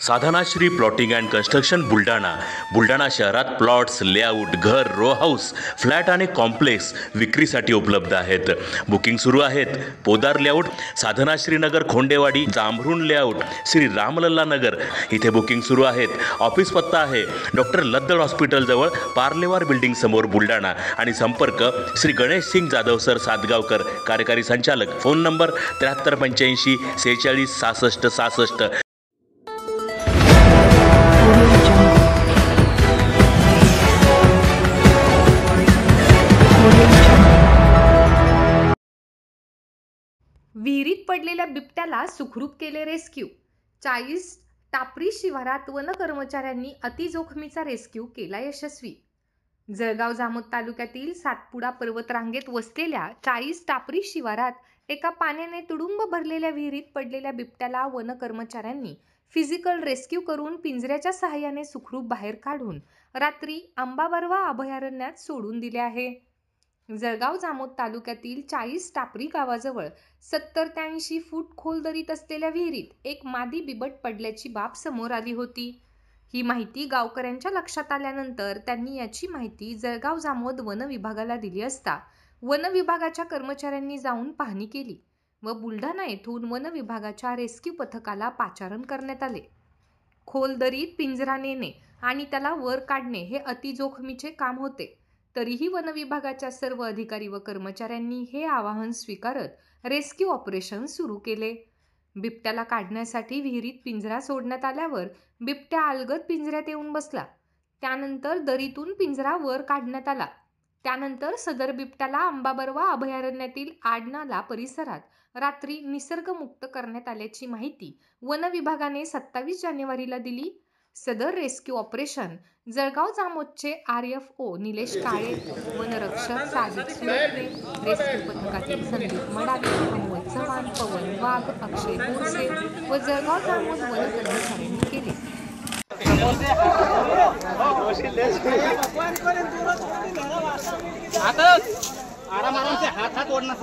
Sadhanashri plotting and construction Buldhana शहरात plots, layout, घर, row house, flat आणि कॉम्प्लेक्स विक्रीसाठी उपलब्ध आहेत. बुकिंग सुरू आहेत. पोदार लेआउट, साधनाश्री नगर, खोंडेवाडी, जांभरुण लेआउट, श्री रामलल्ला नगर इथे बुकिंग सुरू आहेत. ऑफिस पत्ता आहे डॉक्टर लद्दड हॉस्पिटल जवळ, पार्लेवार बिल्डिंग समोर, बुलढाणा. आणि संपर्क श्री गणेश सिंग जाधव सर सातगावकर, कार्यकारी संचालक. Phone number 7385 46 66 66. विहिरीत पडलेल्या बिबट्याला सुखरूप केले रेस्क्यू. 40 टापरी शिवारात वन कर्मचाऱ्यांनी अतिजोखमीचा रेस्क्यू केला यशस्वी. जळगाव जामोद तालुक्यातील सातपुडा पर्वतरांगेत वसलेल्या 40 टापरी शिवारात एका पाण्याने तुडुंब भरलेल्या विहिरीत पडलेल्या बिबट्याला वन कर्मचाऱ्यांनी फिजिकल रेस्क्यू करून पिंजऱ्याच्या सहाय्याने सुखरूप बाहेर काढून रात्री आंबाबरवा अभयारण्यात सोडून दिले आहे. जळगाव जामोद तालुक्यातील 40 टापरी गावाजवळ 70 ते 80 फूट खोल दरीत असलेल्या विहिरीत एक मादी बिबट पडल्याची बाब समोर आली होती. ही माहिती गावकऱ्यांच्या लक्षात आल्यानंतर त्यांनी याची माहिती जळगाव जामोद वन विभागाला दिली असता वन विभागाच्या कर्मचाऱ्यांनी जाऊन पाहणी केली व बुलढाणा येथून वन विभागाच्या रेस्क्यू पथकाला पाचारण करण्यात आले. खोल दरीत पिंजरा नेणे आणि त्याला वर काढणे हे अतिजोखमीचे काम होते. तरीही वन विभागाच्या सर्व अधिकारी व कर्मचाऱ्यांनी हे आवाहन स्वीकारत रेस्क्यू ऑपरेशन सुरू केले. बिबट्याला काढण्यासाठी विहिरीत पिंजरा सोडण्यात आल्यावर बिबट्या अलगद पिंजऱ्यात येऊन बसला. त्यानंतर दरीतून पिंजरा वर काढण्यात आला. त्यानंतर सदर बिबट्याला आंबाबरवा अभयारण्यातील आडनाला परिसरात रात्री निसर्गमुक्त करण्यात आल्याची माहिती वन विभागाने 27 जानेवारीला दिली. सदर रेस्क्यू ऑपरेशन जळगाव जामोदचे RFO निलेश काळे, वनरक्षक साजिद सुरत्रे, रेस्क्यू पथकातील संदीप मडावी, अमोल चव्हाण, पवन वाघ, अक्षय बोरसे व जळगाव जामोद वन कर्मचाऱ्यांनी केले. आराम से हाथ ओढना